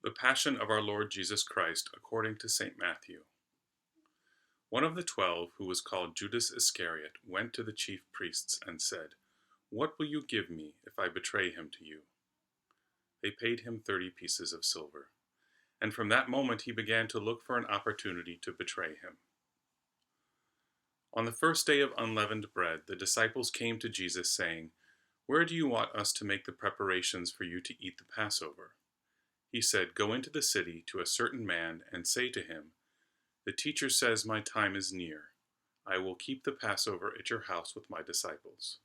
The Passion of our Lord Jesus Christ according to St. Matthew. One of the 12, who was called Judas Iscariot, went to the chief priests and said, "What will you give me if I betray him to you?" They paid him 30 pieces of silver. And from that moment he began to look for an opportunity to betray him. On the first day of unleavened bread, the disciples came to Jesus, saying, "Where do you want us to make the preparations for you to eat the Passover?" He said, "Go into the city to a certain man and say to him, 'The teacher says my time is near. I will keep the Passover at your house with my disciples.'"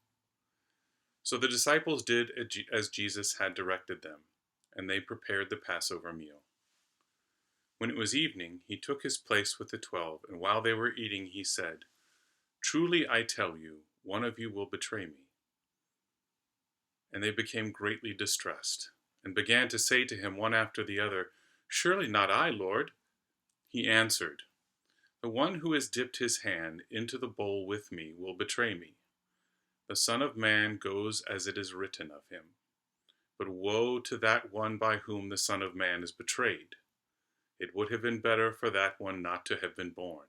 So the disciples did as Jesus had directed them, and they prepared the Passover meal. When it was evening, he took his place with the 12, and while they were eating, he said, "Truly I tell you, one of you will betray me." And they became greatly distressed, and began to say to him one after the other, "Surely not I, Lord." He answered, "The one who has dipped his hand into the bowl with me will betray me. The Son of Man goes as it is written of him. But woe to that one by whom the Son of Man is betrayed. It would have been better for that one not to have been born."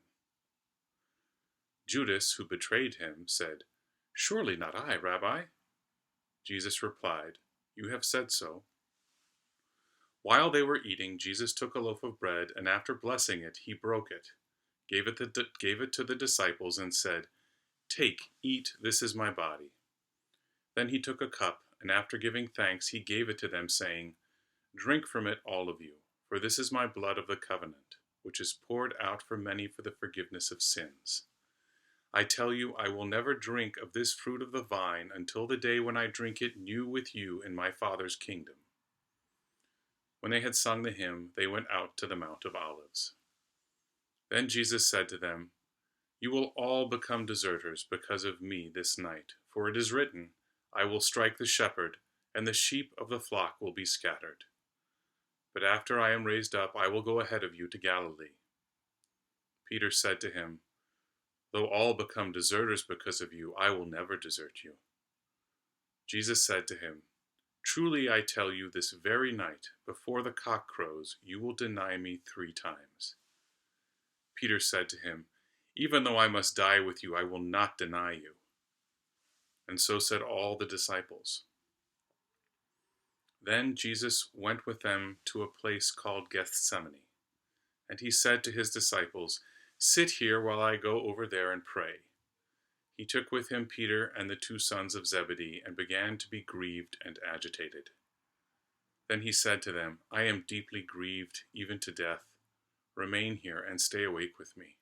Judas, who betrayed him, said, "Surely not I, Rabbi." Jesus replied, "You have said so." While they were eating, Jesus took a loaf of bread, and after blessing it, he broke it, gave it to the disciples, and said, "Take, eat, this is my body." Then he took a cup, and after giving thanks, he gave it to them, saying, "Drink from it, all of you, for this is my blood of the covenant, which is poured out for many for the forgiveness of sins. I tell you, I will never drink of this fruit of the vine until the day when I drink it new with you in my Father's kingdom." When they had sung the hymn, they went out to the Mount of Olives. Then Jesus said to them, "You will all become deserters because of me this night, for it is written, 'I will strike the shepherd, and the sheep of the flock will be scattered.' But after I am raised up, I will go ahead of you to Galilee." Peter said to him, "Though all become deserters because of you, I will never desert you." Jesus said to him, "Truly I tell you, this very night, before the cock crows, you will deny me 3 times." Peter said to him, "Even though I must die with you, I will not deny you." And so said all the disciples. Then Jesus went with them to a place called Gethsemane, and he said to his disciples, "Sit here while I go over there and pray." He took with him Peter and the 2 sons of Zebedee, and began to be grieved and agitated. Then he said to them, "I am deeply grieved, even to death. Remain here and stay awake with me."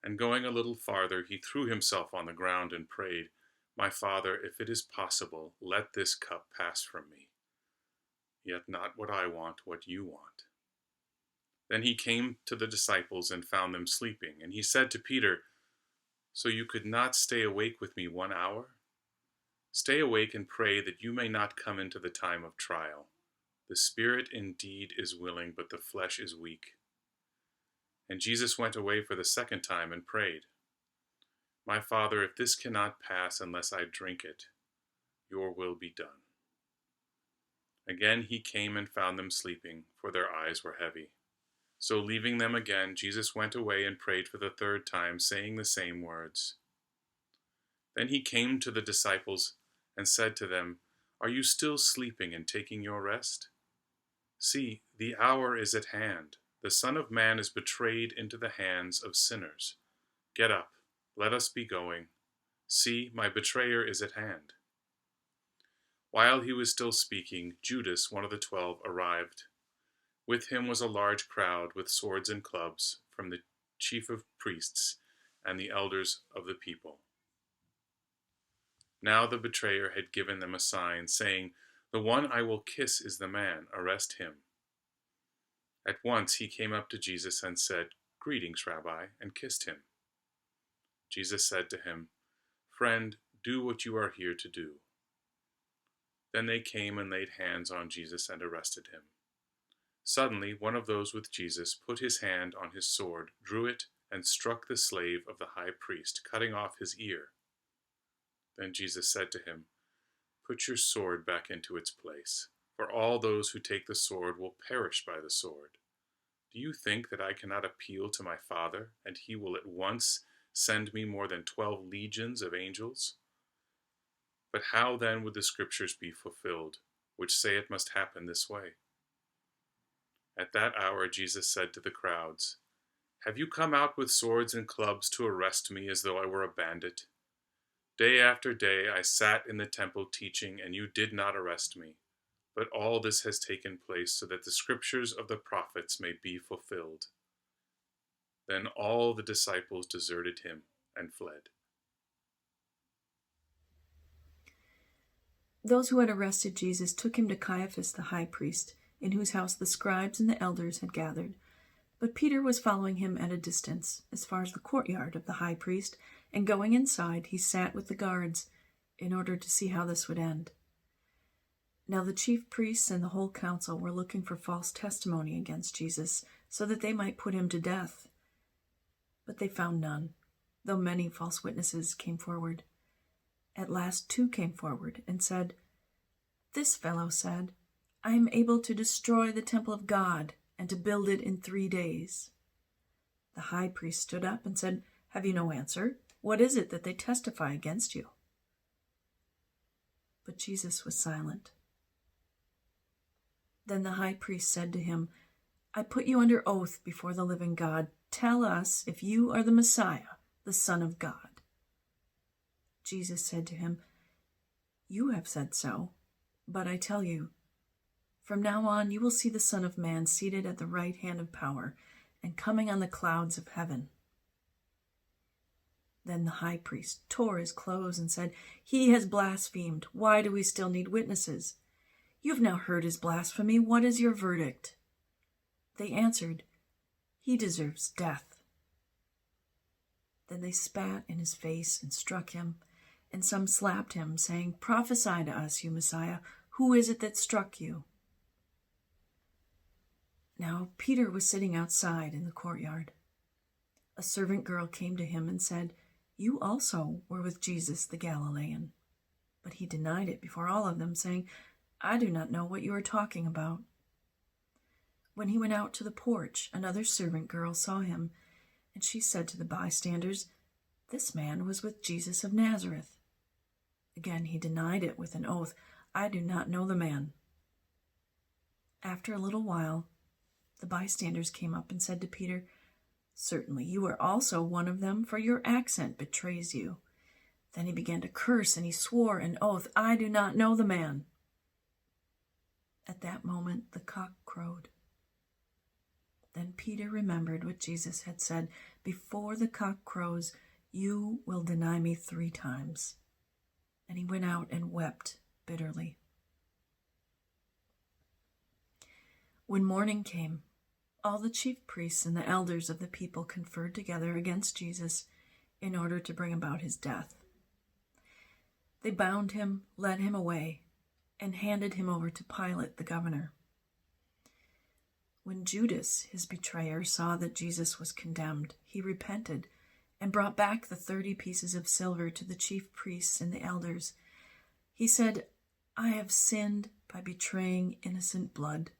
And going a little farther, he threw himself on the ground and prayed, "My Father, if it is possible, let this cup pass from me. Yet not what I want, what you want." Then he came to the disciples and found them sleeping, and he said to Peter, "So you could not stay awake with me 1 hour? Stay awake and pray that you may not come into the time of trial. The spirit indeed is willing, but the flesh is weak." And Jesus went away for the 2nd time and prayed, "My Father, if this cannot pass unless I drink it, your will be done." Again he came and found them sleeping, for their eyes were heavy. So leaving them again, Jesus went away and prayed for the 3rd time, saying the same words. Then he came to the disciples and said to them, "Are you still sleeping and taking your rest? See, the hour is at hand. The Son of Man is betrayed into the hands of sinners. Get up, let us be going. See, my betrayer is at hand." While he was still speaking, Judas, one of the 12, arrived. With him was a large crowd with swords and clubs from the chief of priests and the elders of the people. Now the betrayer had given them a sign, saying, "The one I will kiss is the man. Arrest him." At once he came up to Jesus and said, "Greetings, Rabbi," and kissed him. Jesus said to him, "Friend, do what you are here to do." Then they came and laid hands on Jesus and arrested him. Suddenly one of those with Jesus put his hand on his sword, drew it, and struck the slave of the high priest, cutting off his ear. Then Jesus said to him, "Put your sword back into its place, for all those who take the sword will perish by the sword. Do you think that I cannot appeal to my Father, and he will at once send me more than 12 legions of angels? But how then would the scriptures be fulfilled, which say it must happen this way?" At that hour Jesus said to the crowds, "Have you come out with swords and clubs to arrest me as though I were a bandit? Day after day I sat in the temple teaching, and you did not arrest me. But all this has taken place so that the scriptures of the prophets may be fulfilled." Then all the disciples deserted him and fled. Those who had arrested Jesus took him to Caiaphas the high priest, in whose house the scribes and the elders had gathered. But Peter was following him at a distance, as far as the courtyard of the high priest, and going inside, he sat with the guards, in order to see how this would end. Now the chief priests and the whole council were looking for false testimony against Jesus, so that they might put him to death. But they found none, though many false witnesses came forward. At last 2 came forward and said, "This fellow said, 'I am able to destroy the temple of God and to build it in 3 days.'" The high priest stood up and said, "Have you no answer? What is it that they testify against you?" But Jesus was silent. Then the high priest said to him, "I put you under oath before the living God. Tell us if you are the Messiah, the Son of God." Jesus said to him, "You have said so, but I tell you, from now on you will see the Son of Man seated at the right hand of power and coming on the clouds of heaven." Then the high priest tore his clothes and said, "He has blasphemed. Why do we still need witnesses? You have now heard his blasphemy. What is your verdict?" They answered, "He deserves death." Then they spat in his face and struck him, and some slapped him, saying, "Prophesy to us, you Messiah. Who is it that struck you?" Now Peter was sitting outside in the courtyard. A servant girl came to him and said, "You also were with Jesus the Galilean." But he denied it before all of them, saying, "I do not know what you are talking about." When he went out to the porch, another servant girl saw him, and she said to the bystanders, "This man was with Jesus of Nazareth." Again he denied it with an oath, "I do not know the man." After a little while, the bystanders came up and said to Peter, "Certainly you are also one of them, for your accent betrays you." Then he began to curse, and he swore an oath, "I do not know the man." At that moment the cock crowed. Then Peter remembered what Jesus had said, "Before the cock crows, you will deny me 3 times." And he went out and wept bitterly. When morning came, all the chief priests and the elders of the people conferred together against Jesus in order to bring about his death. They bound him, led him away, and handed him over to Pilate the governor. When Judas, his betrayer, saw that Jesus was condemned, he repented and brought back the 30 pieces of silver to the chief priests and the elders. He said, "I have sinned by betraying innocent blood."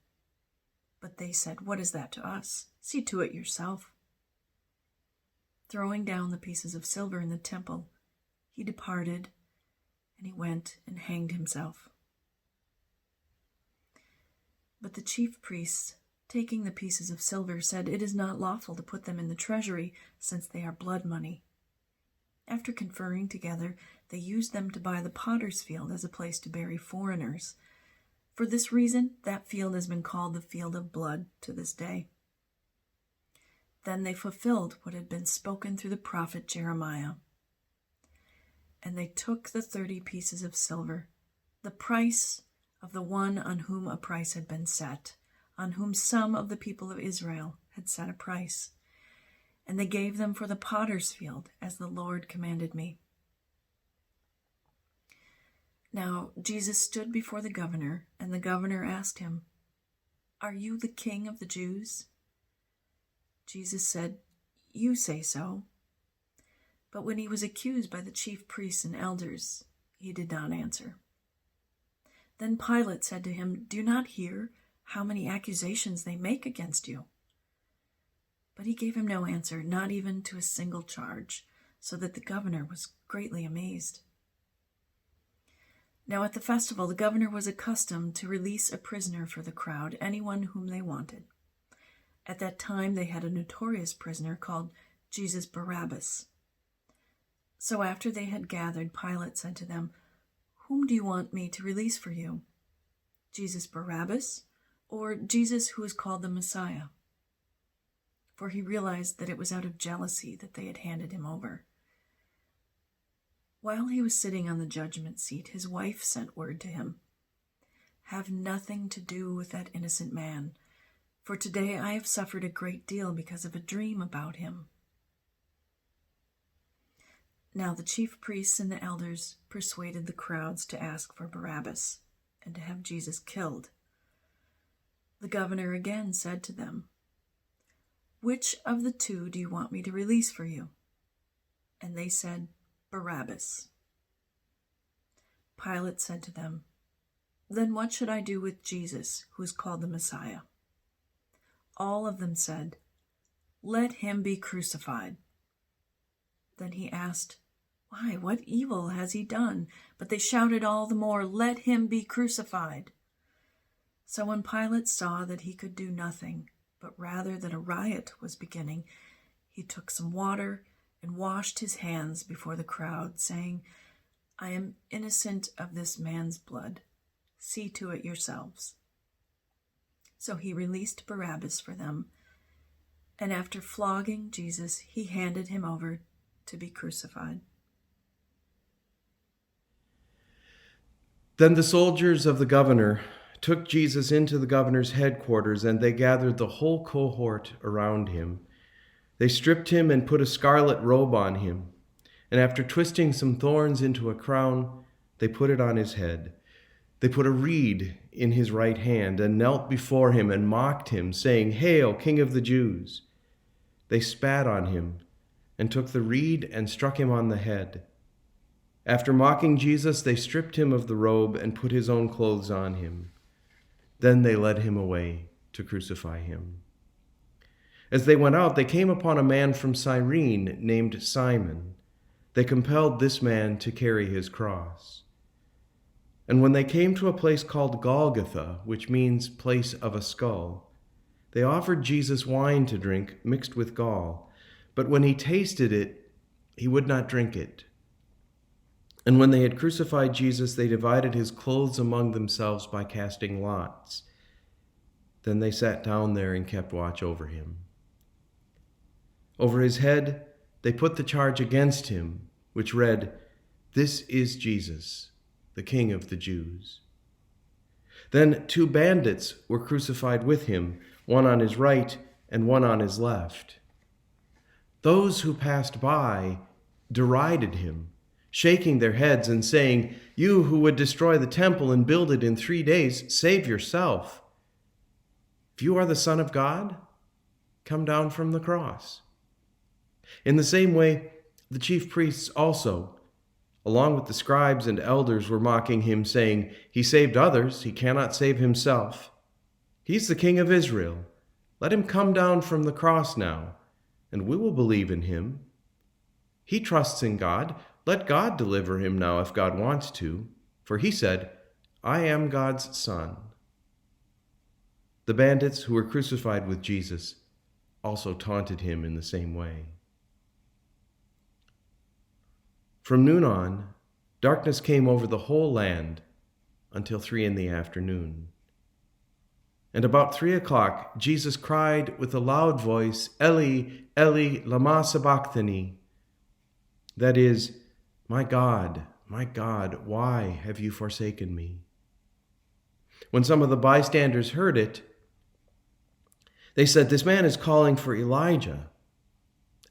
But they said, "What is that to us? See to it yourself." Throwing down the pieces of silver in the temple, he departed, and he went and hanged himself. But the chief priests, taking the pieces of silver, said, "It is not lawful to put them in the treasury, since they are blood money." After conferring together, they used them to buy the potter's field as a place to bury foreigners. For this reason, that field has been called the field of blood to this day. Then they fulfilled what had been spoken through the prophet Jeremiah. And they took the 30 pieces of silver, the price of the one on whom a price had been set, on whom some of the people of Israel had set a price, and they gave them for the potter's field, as the Lord commanded me. Now Jesus stood before the governor, and the governor asked him, "Are you the king of the Jews?" Jesus said, "You say so." But when he was accused by the chief priests and elders, he did not answer. Then Pilate said to him, "Do you not hear how many accusations they make against you?" But he gave him no answer, not even to a single charge, so that the governor was greatly amazed. Now at the festival, the governor was accustomed to release a prisoner for the crowd, anyone whom they wanted. At that time, they had a notorious prisoner called Jesus Barabbas. So after they had gathered, Pilate said to them, "Whom do you want me to release for you? Jesus Barabbas, or Jesus who is called the Messiah?" For he realized that it was out of jealousy that they had handed him over. While he was sitting on the judgment seat, his wife sent word to him, "Have nothing to do with that innocent man, for today I have suffered a great deal because of a dream about him." Now the chief priests and the elders persuaded the crowds to ask for Barabbas and to have Jesus killed. The governor again said to them, "Which of the two do you want me to release for you?" And they said, "Barabbas." Pilate said to them, "Then what should I do with Jesus, who is called the Messiah?" All of them said, "Let him be crucified." Then he asked, "Why, what evil has he done?" But they shouted all the more, "Let him be crucified." So when Pilate saw that he could do nothing, but rather that a riot was beginning, he took some water and washed his hands before the crowd, saying, "I am innocent of this man's blood. See to it yourselves." So he released Barabbas for them, and after flogging Jesus, he handed him over to be crucified. Then the soldiers of the governor took Jesus into the governor's headquarters, and they gathered the whole cohort around him. They stripped him and put a scarlet robe on him, and after twisting some thorns into a crown, they put it on his head. They put a reed in his right hand and knelt before him and mocked him, saying, "Hail, King of the Jews!" They spat on him and took the reed and struck him on the head. After mocking Jesus, they stripped him of the robe and put his own clothes on him. Then they led him away to crucify him. As they went out, they came upon a man from Cyrene named Simon. They compelled this man to carry his cross. And when they came to a place called Golgotha, which means place of a skull, they offered Jesus wine to drink mixed with gall. But when he tasted it, he would not drink it. And when they had crucified Jesus, they divided his clothes among themselves by casting lots. Then they sat down there and kept watch over him. Over his head, they put the charge against him, which read, "This is Jesus, the King of the Jews." Then 2 bandits were crucified with him, one on his right and one on his left. Those who passed by derided him, shaking their heads and saying, "You who would destroy the temple and build it in 3 days, save yourself. If you are the Son of God, come down from the cross." In the same way, the chief priests also, along with the scribes and elders, were mocking him, saying, "He saved others, he cannot save himself. He's the King of Israel. Let him come down from the cross now, and we will believe in him. He trusts in God. Let God deliver him now if God wants to, for he said, 'I am God's son.'" The bandits who were crucified with Jesus also taunted him in the same way. From noon on, darkness came over the whole land until 3 p.m. And about 3 o'clock, Jesus cried with a loud voice, "Eli, Eli, lama sabachthani?" That is, my God, why have you forsaken me?" When some of the bystanders heard it, they said, "This man is calling for Elijah."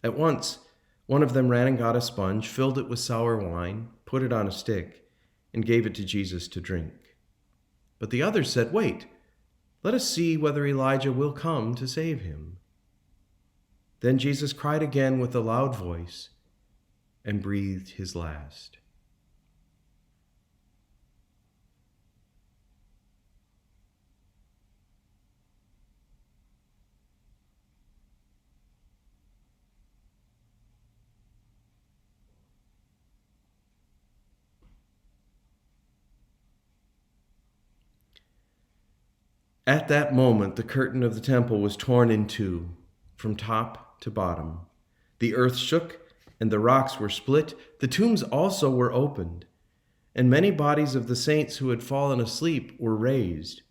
At once, one of them ran and got a sponge, filled it with sour wine, put it on a stick, and gave it to Jesus to drink. But the others said, "Wait, let us see whether Elijah will come to save him." Then Jesus cried again with a loud voice and breathed his last. At that moment, the curtain of the temple was torn in two, from top to bottom. The earth shook, and the rocks were split. The tombs also were opened, and many bodies of the saints who had fallen asleep were raised.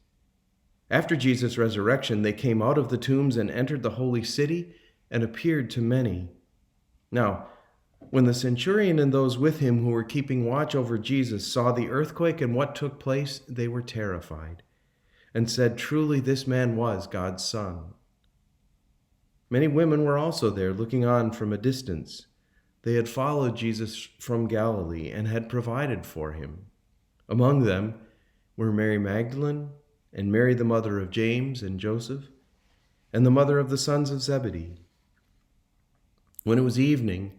After Jesus' resurrection, they came out of the tombs and entered the holy city and appeared to many. Now, when the centurion and those with him who were keeping watch over Jesus saw the earthquake and what took place, they were terrified and said, "Truly, this man was God's Son." Many women were also there, looking on from a distance. They had followed Jesus from Galilee and had provided for him. Among them were Mary Magdalene, and Mary the mother of James and Joseph, and the mother of the sons of Zebedee. When it was evening,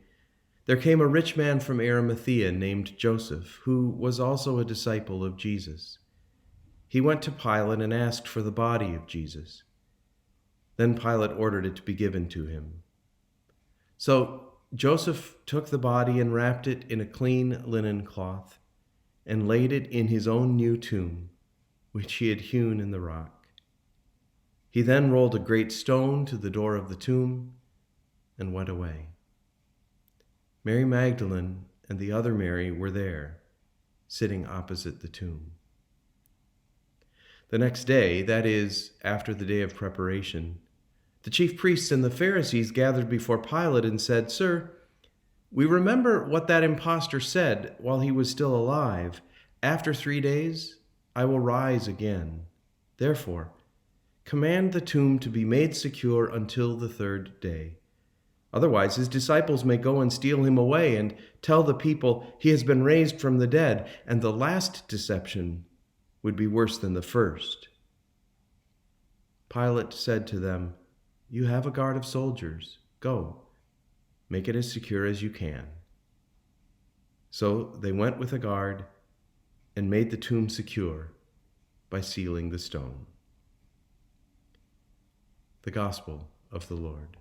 there came a rich man from Arimathea named Joseph, who was also a disciple of Jesus. He went to Pilate and asked for the body of Jesus. Then Pilate ordered it to be given to him. So Joseph took the body and wrapped it in a clean linen cloth and laid it in his own new tomb, which he had hewn in the rock. He then rolled a great stone to the door of the tomb and went away. Mary Magdalene and the other Mary were there, sitting opposite the tomb. The next day, that is, after the day of preparation, the chief priests and the Pharisees gathered before Pilate and said, "Sir, we remember what that impostor said while he was still alive. After 3 days, I will rise again. Therefore, command the tomb to be made secure until the 3rd day. Otherwise, his disciples may go and steal him away and tell the people he has been raised from the dead, and the last deception would be worse than the first." Pilate said to them, "You have a guard of soldiers. Go, make it as secure as you can." So they went with a guard and made the tomb secure by sealing the stone. The Gospel of the Lord.